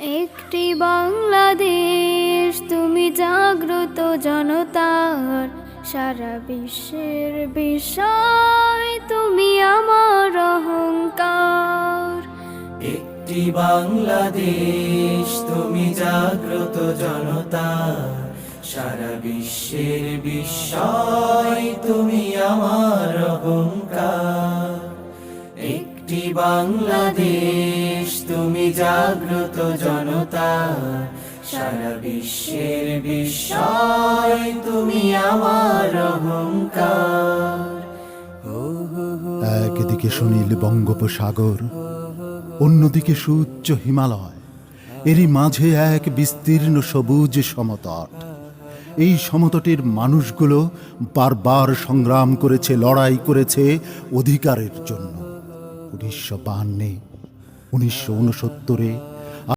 একটি বাংলাদেশ তুমি জাগ্রত জনতার, সারা বিশ্বের বিষয় তুমি আমার অহংকার। একটি বাংলাদেশ তুমি জাগ্রত জনতার, সারা বিশ্বের বিস্ময় তুমি আমার অহংকার। একটি বাংলাদেশ তুমি জাগ্রত জনতার, সারা বিশ্বের বিস্ময় তুমি আমার অহংকার। একদিকে সুনীল বঙ্গোপসাগর, অন্যদিকে সুউচ্চ হিমালয়, এরই মাঝে এক বিস্তীর্ণ সবুজ সমতট। এই সমতটের মানুষগুলো বারবার সংগ্রাম করেছে, লড়াই করেছে অধিকারের জন্য। 1952, 1969,